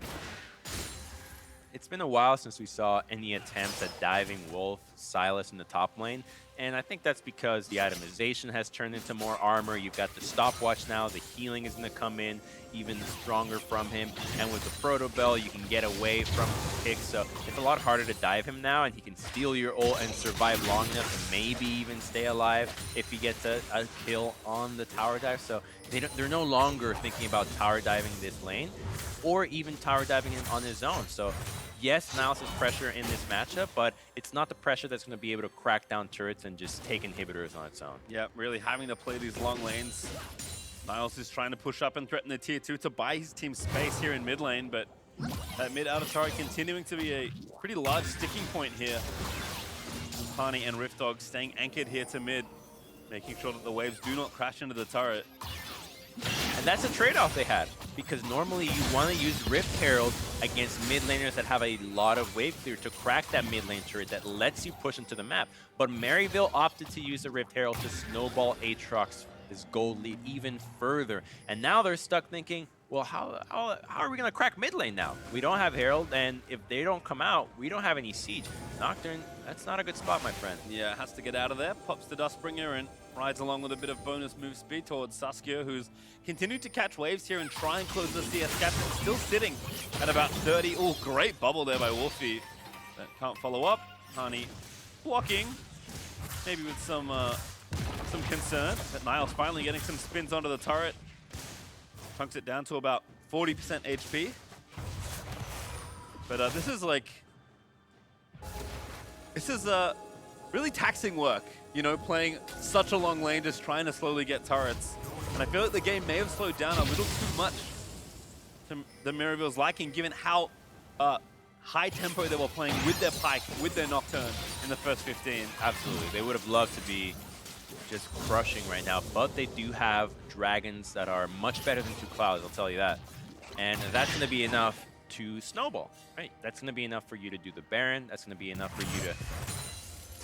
It's been a while since we saw any attempts at diving Wolf, Silas in the top lane, and I think that's because the itemization has turned into more armor. You've got the stopwatch now, the healing is going to come in even stronger from him, and with the Proto Bell, you can get away from picks, so it's a lot harder to dive him now, and he can steal your ult and survive long enough to maybe even stay alive if he gets a kill on the tower dive. So they're no longer thinking about tower diving this lane, or even tower diving him on his own. So yes, Niles has pressure in this matchup, but it's not the pressure that's going to be able to crack down turrets and just take inhibitors on its own. Yeah, really having to play these long lanes Niles is trying to push up and threaten the tier 2 to buy his team space here in mid lane, but that mid outer turret continuing to be a pretty large sticking point here. Hani and Riftdog staying anchored here to mid, making sure that the waves do not crash into the turret. And that's a trade-off they had, because normally you want to use Rift Herald against mid laners that have a lot of wave clear to crack that mid lane turret that lets you push into the map. But Maryville opted to use the Rift Herald to snowball Aatrox's gold lead even further. And now they're stuck thinking, well, how are we going to crack mid lane now? We don't have Herald, and if they don't come out, we don't have any siege. Nocturne, that's not a good spot, my friend. Yeah, has to get out of there. Pops the Dustbringer and rides along with a bit of bonus move speed towards Saskia, who's continued to catch waves here and try and close the CS gap. Still sitting at about 30. Oh, great bubble there by Wolfie. That can't follow up. Hani blocking, maybe with some concern. But Niles finally getting some spins onto the turret. Chunks it down to about 40% HP. But this is really taxing work, you know, playing such a long lane, just trying to slowly get turrets. And I feel like the game may have slowed down a little too much to the Maryville's liking, given how high tempo they were playing with their Pyke, with their Nocturne in the first 15. Absolutely. They would have loved to be just crushing right now, but they do have dragons that are much better than 2 clouds, I'll tell you that. And that's going to be enough to snowball, right? That's going to be enough for you to do the Baron. That's going to be enough for you to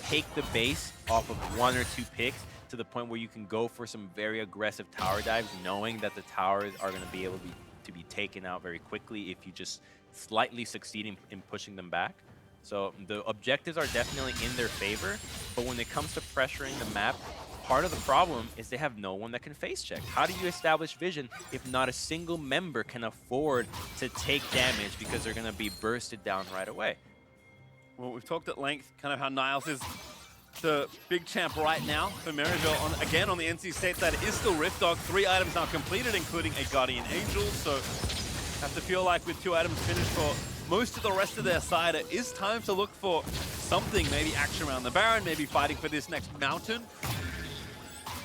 take the base off of 1 or 2 picks to the point where you can go for some very aggressive tower dives, knowing that the towers are going to be able to be taken out very quickly if you just slightly succeed in pushing them back. So the objectives are definitely in their favor, but when it comes to pressuring the map, part of the problem is they have no one that can face check. How do you establish vision if not a single member can afford to take damage because they're going to be bursted down right away? Well, we've talked at length kind of how Niles is the big champ right now for Maryville. Again, on the NC State side, it is still Riftdog. 3 items now completed, including a Guardian Angel. So have to feel like with 2 items finished for most of the rest of their side, it is time to look for something, maybe action around the Baron, maybe fighting for this next mountain.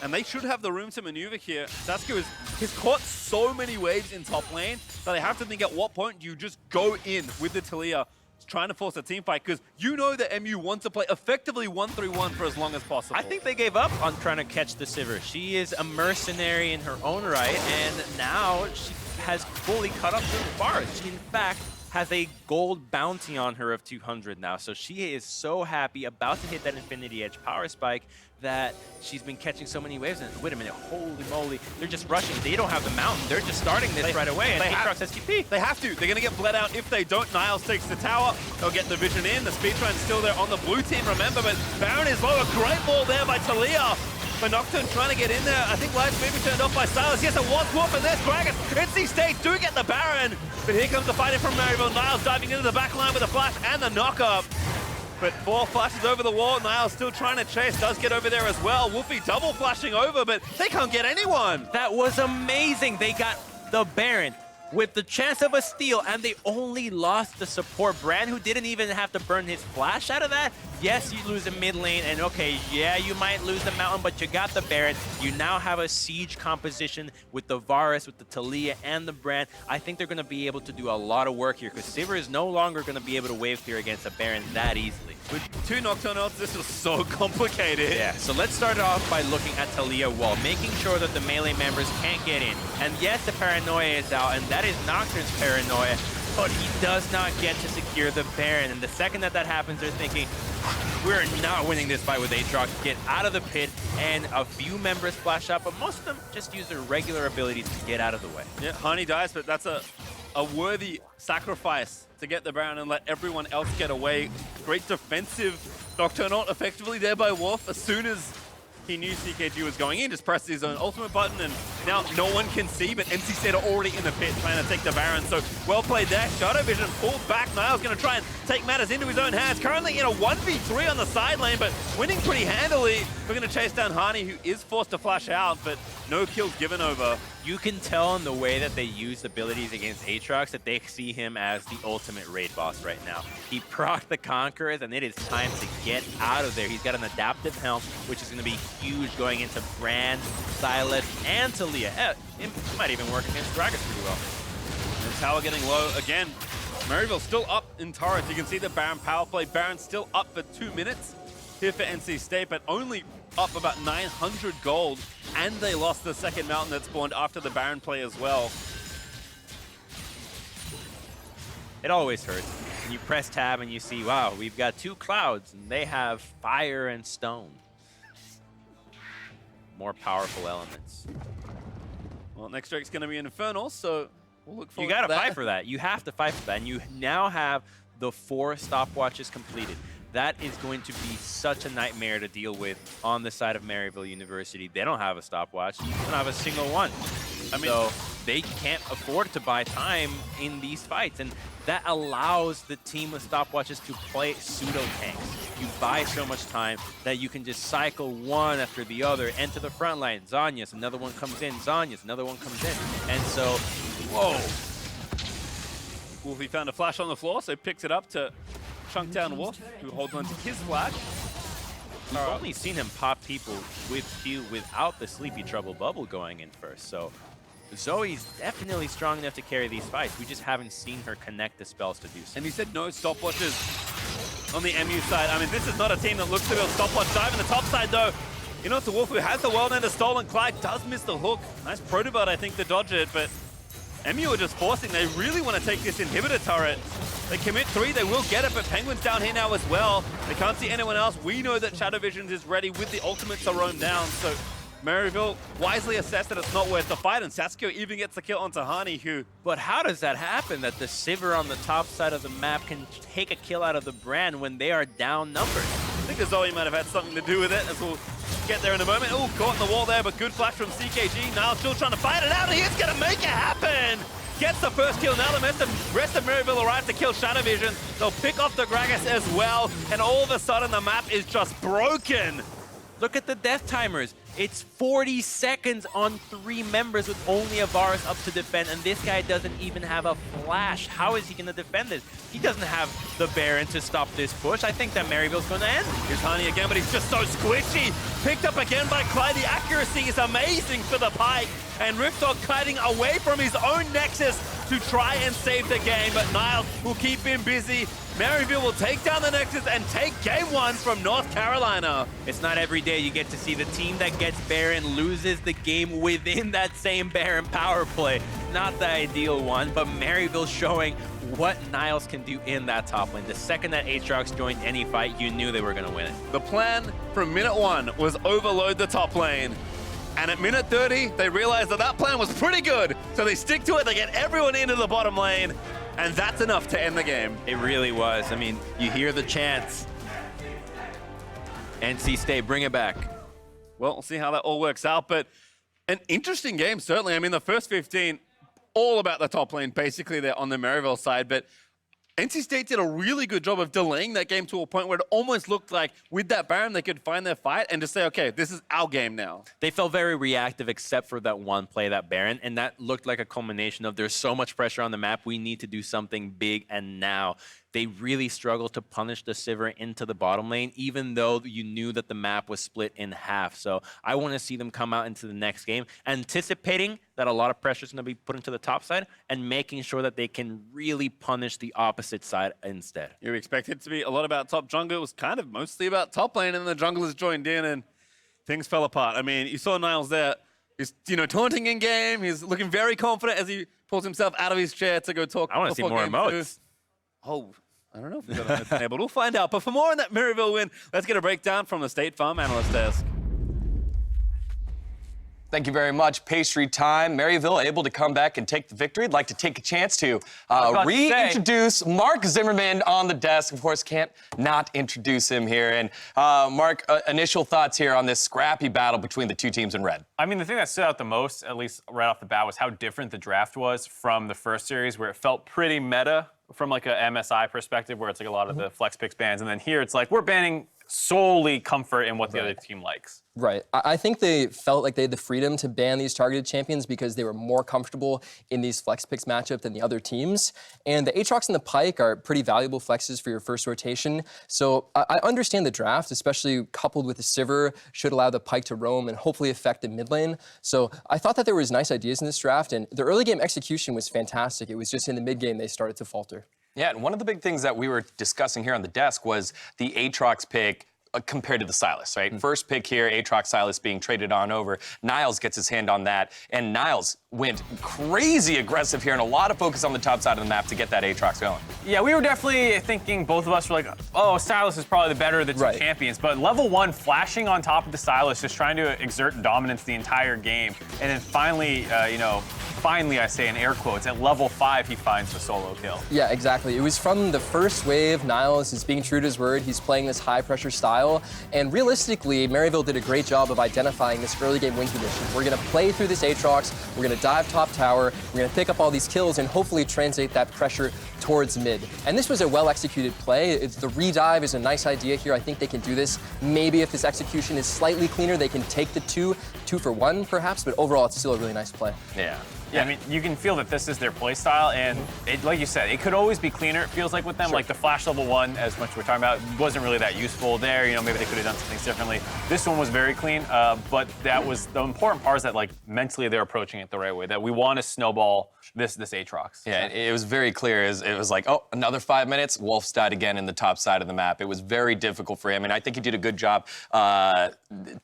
And they should have the room to maneuver here. Saskia has caught so many waves in top lane that they have to think at what point do you just go in with the Talia trying to force a team fight, because you know that MU wants to play effectively 1-3-1 for as long as possible. I think they gave up on trying to catch the Sivir. She is a mercenary in her own right, and now she has fully cut up the bars. She, in fact, has a gold bounty on her of 200 now. So she is so happy, about to hit that Infinity Edge power spike, that she's been catching so many waves. And wait a minute, holy moly, they're just rushing. They don't have the mountain. They're just starting this right away. And Aatrox has TP. They have to. They're going to get bled out if they don't. Niles takes the tower. They'll get the vision in. The speedrun's still there on the blue team, remember. But Baron is low. A great ball there by Talia. But Nocturne trying to get in there. I think lights maybe turned off by Silas. Yes, it was Wolf, and there's Gragas. NC State do get the Baron. But here comes the fighting from Maryville. Niles diving into the back line with a flash and the knock-up. But 4 flashes over the wall. Niles still trying to chase. Does get over there as well. Wolfie double flashing over, but they can't get anyone. That was amazing. They got the Baron with the chance of a steal, and they only lost the support. Brand, who didn't even have to burn his flash out of that. Yes, you lose a mid lane, and okay, yeah, you might lose the mountain, but you got the Baron. You now have a siege composition with the Varus, with the Talia, and the Brand. I think they're going to be able to do a lot of work here, because Sivir is no longer going to be able to wave clear against a Baron that easily. With 2 Nocturne ults, this is so complicated. Yeah, so let's start it off by looking at Talia wall, making sure that the melee members can't get in. And yes, the paranoia is out, and that is Nocturne's paranoia, but he does not get to secure the Baron. And the second that happens, they're thinking, we're not winning this fight with Aatrox. Get out of the pit, and a few members flash up, but most of them just use their regular abilities to get out of the way. Yeah, Hani dies, but that's a worthy sacrifice to get the Baron and let everyone else get away. Great defensive Nocturne ult effectively there by Wolf. As soon as he knew CKG was going in, just pressed his own ultimate button, and now no one can see, but NC State are already in the pit trying to take the Baron. So well played there. Shadow Vision pulled back. Niles going to try and take matters into his own hands. Currently in a 1v3 on the side lane, but winning pretty handily. We're going to chase down Hani, who is forced to flash out, but no kills given over. You can tell in the way that they use abilities against Aatrox that they see him as the ultimate raid boss right now. He procced the Conquerors, and it is time to get out of there. He's got an adaptive helm, which is going to be huge going into Brand, Silas, and Talia. definitely ahead. It might even work against Gragas pretty well. And tower getting low again. Maryville still up in turrets. You can see the Baron power play. Baron still up for 2 minutes here for NC State, but only up about 900 gold. And they lost the second mountain that spawned after the Baron play as well. It always hurts. When you press tab and you see, wow, we've got 2 clouds and they have fire and stone. More powerful elements. Well, next Drake's going to be Infernal, so we'll look forward You got to to that. fight for that. You have to fight for that. And you now have the 4 stopwatches completed. That is going to be such a nightmare to deal with on the side of Maryville University. They don't have a stopwatch. They don't have a single one. I mean, so they can't afford to buy time in these fights. And that allows the team with stopwatches to play pseudo-tanks. You buy so much time that you can just cycle one after the other, enter the front line. Zanyas, another one comes in. Zanyas, another one comes in. And so, whoa. Wolfie found a flash on the floor, so picks it up to chunk down Wolf, who holds on to his flash. We've only seen him pop people with Q without the Sleepy Trouble bubble going in first. So Zoe's definitely strong enough to carry these fights. We just haven't seen her connect the spells to do so. And he said no stopwatches on the MU side. I mean, this is not a team that looks to build stopwatch dive. On the top side, though, you know, it's a Wolf who has the World Ender stolen. Clyde does miss the hook. Nice protobot, I think, to dodge it, but MU are just forcing. They really want to take this inhibitor turret. They commit 3, they will get it, but Penguin's down here now as well. They can't see anyone else. We know that Shadow Visions is ready with the ultimates to roam down, so Maryville wisely assessed that it's not worth the fight, and Sasuke even gets the kill on Tahani, who... But how does that happen, that the Sivir on the top side of the map can take a kill out of the Brand when they are down numbers? I think the Zoe might have had something to do with it, as we'll get there in a moment. Oh, caught in the wall there, but good flash from CKG. Niall still trying to fight it out, and he's going to make it happen! Gets the first kill. Now the rest of Maryville arrive to kill Shadow Vision. They'll pick off the Gragas as well, and all of a sudden the map is just broken. Look at the death timers. It's 40 seconds on 3 members with only a Varus up to defend, and this guy doesn't even have a flash. How is he going to defend this? He doesn't have the Baron to stop this push. I think that Maryville's going to end. Here's Hani again, but he's just so squishy. Picked up again by Clyde. The accuracy is amazing for the Pike, and Riftdog kiting away from his own Nexus to try and save the game, but Niles will keep him busy. Maryville will take down the Nexus and take game 1 from North Carolina. It's not every day you get to see the team that gets Baron loses the game within that same Baron power play. Not the ideal one, but Maryville showing what Niles can do in that top lane. The second that Aatrox joined any fight, you knew they were going to win it. The plan from minute 1 was overload the top lane. And at minute 30, they realized that that plan was pretty good. So they stick to it, they get everyone into the bottom lane, and that's enough to end the game. It really was. I mean, you hear the chants. NC State, bring it back. Well, we'll see how that all works out, but an interesting game, certainly. I mean, the first 15, all about the top lane, basically they're on the Maryville side, but NC State did a really good job of delaying that game to a point where it almost looked like with that Baron, they could find their fight and just say, okay, this is our game now. They felt very reactive except for that one play, that Baron, and that looked like a culmination of there's so much pressure on the map, we need to do something big and now. They really struggled to punish the Sivir into the bottom lane, even though you knew that the map was split in half. So I want to see them come out into the next game, anticipating that a lot of pressure is going to be put into the top side and making sure that they can really punish the opposite side instead. You expect it to be a lot about top jungle. It was kind of mostly about top lane, and the junglers joined in, and things fell apart. I mean, you saw Niles there. He's, taunting in game. He's looking very confident as he pulls himself out of his chair to go talk. I want to see more emotes. Oh, I don't know if we've got emotes enabled. We'll find out. But for more on that Maryville win, let's get a breakdown from the State Farm analyst desk. Thank you very much. Pastry time. Maryville able to come back and take the victory. I'd like to take a chance to reintroduce Mark Zimmerman on the desk. Of course, can't not introduce him here. And Mark, initial thoughts here on this scrappy battle between the two teams in red. I mean, the thing that stood out the most, at least right off the bat, was how different the draft was from the first series, where it felt pretty meta from like a MSI perspective, where it's like a lot of the flex picks bans. And then here it's like, we're banning solely comfort in what the other team likes. Right. I think they felt like they had the freedom to ban these targeted champions because they were more comfortable in these flex picks matchup than the other teams. And the Aatrox and the Pike are pretty valuable flexes for your first rotation. So I understand the draft, especially coupled with the Sivir, should allow the Pike to roam and hopefully affect the mid lane. So I thought that there was nice ideas in this draft, and the early game execution was fantastic. It was just in the mid game they started to falter. Yeah, and one of the big things that we were discussing here on the desk was the Aatrox pick compared to the Sylas, right? First pick here, Aatrox Sylas being traded on over. Niles gets his hand on that, and Niles went crazy aggressive here and a lot of focus on the top side of the map to get that Aatrox going. Yeah, we were definitely thinking, both of us were like, oh, Sylas is probably the better of the two champions, but level 1 flashing on top of the Sylas, just trying to exert dominance the entire game, and then finally, finally I say in air quotes, at level 5 he finds the solo kill. Yeah, exactly. It was from the first wave. Niles is being true to his word. He's playing this high pressure style. And realistically, Maryville did a great job of identifying this early game win condition. We're going to play through this Aatrox, we're going to dive top tower, we're going to pick up all these kills and hopefully translate that pressure towards mid. And this was a well-executed play. The redive is a nice idea here. I think they can do this. Maybe if this execution is slightly cleaner, they can take the two for one perhaps, but overall it's still a really nice play. Yeah, I mean, you can feel that this is their play style, and like you said, it could always be cleaner, it feels like with them. Like the flash level 1, as much as we're talking about, wasn't really that useful there. Maybe they could have done some things differently. This one was very clean, but that was the important part is that, like, mentally they're approaching it the right way, that we want to snowball this Aatrox. Yeah, it was very clear. It was like, oh, another 5 minutes, Wolf's died again in the top side of the map. It was very difficult for him, and I think he did a good job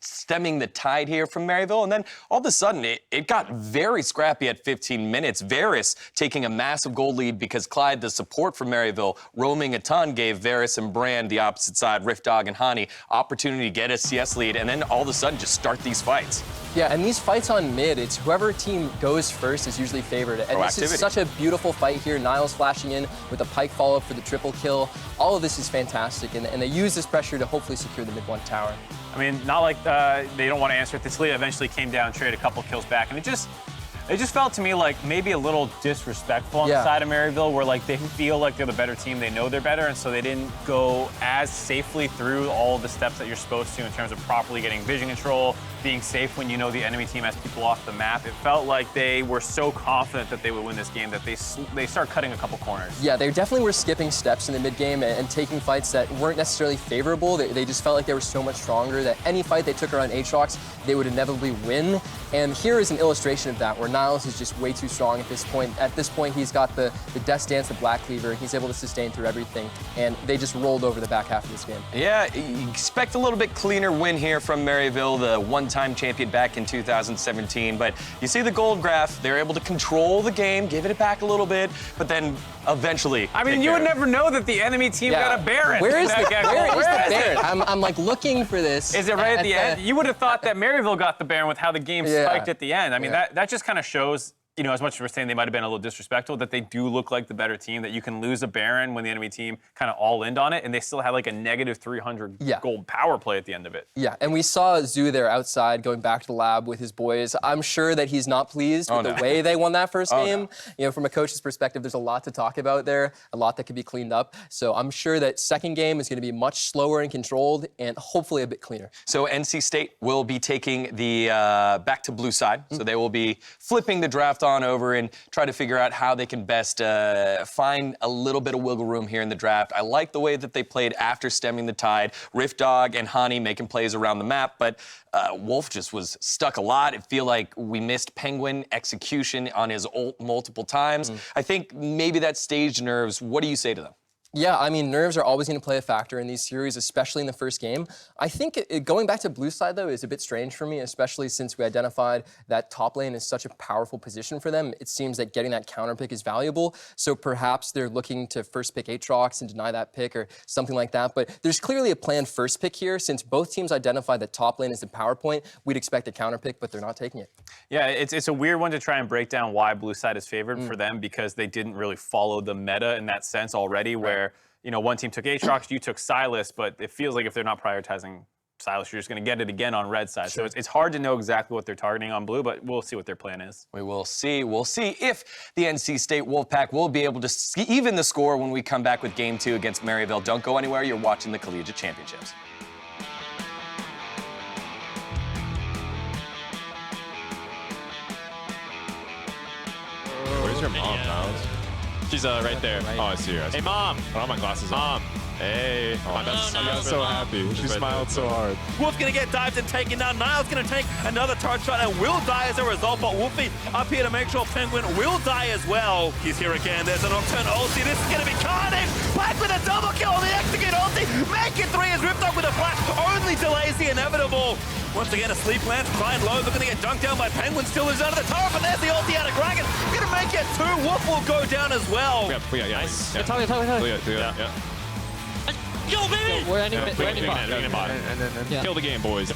stemming the tide here from Maryville, and then all of a sudden, it got very scrappy at 15 minutes. Varus taking a massive gold lead because Clyde, the support from Maryville, roaming a ton, gave Varus and Brand, the opposite side, Riftdog and Hani, opportunity to get a CS lead, and then all of a sudden just start these fights. Yeah, and these fights on mid, it's whoever team goes first is usually favored. And this is such a beautiful fight here. Niles flashing in with a Pike follow-up for the triple kill. All of this is fantastic, and they use this pressure to hopefully secure the mid 1 tower. I mean, not like they don't want to answer it. Talia eventually came down, traded a couple kills back, and it just felt to me like maybe a little disrespectful on the side of Maryville, where like they feel like they're the better team, they know they're better, and so they didn't go as safely through all of the steps that you're supposed to in terms of properly getting vision control, being safe when you know the enemy team has people off the map. It felt like they were so confident that they would win this game that they start cutting a couple corners. Yeah, they definitely were skipping steps in the mid game and taking fights that weren't necessarily favorable. They just felt like they were so much stronger that any fight they took around Aatrox, they would inevitably win. And here is an illustration of that, where Niles is just way too strong at this point. At this point, he's got the Death Dance, the Black Cleaver, and he's able to sustain through everything. And they just rolled over the back half of this game. Yeah, you expect a little bit cleaner win here from Maryville, the one-time champion back in 2017. But you see the gold graph, they're able to control the game, give it back a little bit, but then eventually. I mean, you would never know that the enemy team got a Baron. Where is the Baron? I'm like looking for this. Is it right at the end? You would have thought that Maryville got the Baron with how the game spiked at the end. I mean, that just kind of shows, as much as we're saying they might have been a little disrespectful, that they do look like the better team, that you can lose a Baron when the enemy team kind of all in on it, and they still had like a negative 300 gold power play at the end of it. Yeah, and we saw Zoo there outside going back to the lab with his boys. I'm sure that he's not pleased with the way they won that first game. From a coach's perspective, there's a lot to talk about there, a lot that could be cleaned up. So I'm sure that second game is going to be much slower and controlled and hopefully a bit cleaner. So NC State will be taking the back to blue side. So they will be flipping the draft on over and try to figure out how they can best find a little bit of wiggle room here in the draft. I like the way that they played after stemming the tide. Riftdog and Hani making plays around the map, but Wolf just was stuck a lot. It feel like we missed Penguin execution on his ult multiple times. I think maybe that staged nerves. What do you say to them? Yeah, I mean, nerves are always going to play a factor in these series, especially in the first game. I think going back to blue side, though, is a bit strange for me, especially since we identified that top lane is such a powerful position for them. It seems that getting that counter pick is valuable, so perhaps they're looking to first pick Aatrox and deny that pick or something like that. But there's clearly a planned first pick here. Since both teams identified that top lane is the power point, we'd expect a counter pick, but they're not taking it. Yeah, it's a weird one to try and break down why blue side is favored for them, because they didn't really follow the meta in that sense already, where one team took Aatrox, you took Sylas, but it feels like if they're not prioritizing Sylas, you're just going to get it again on red side. So it's hard to know exactly what they're targeting on blue, but we'll see what their plan is. We will see. We'll see if the NC State Wolfpack will be able to even the score when we come back with Game 2 against Maryville. Don't go anywhere. You're watching the Collegiate Championships. Mom, Niles. She's right there. Oh, I see her. Hey, Mom. I have my glasses on. Mom. Hey. Oh, I got so happy. She smiled so hard. Wolf's going to get dived and taken down. Niles going to take another charge shot and will die as a result, but Wolfie up here to make sure Penguin will die as well. He's here again. There's a Nocturne ulti. This is going to be carnage. Black with a double kill on the Execute ulti. Make it 3 as ripped up with a flash. Only delays the inevitable. Once again, a sleep lance, flying low, looking to get dunked down by Penguin, still is out of the tower, but there's the ulti out of Dragon. Gonna make it 2, Wolf will go down as well. Yeah. Nice. Yeah. Yo, baby! Kill the game, boys.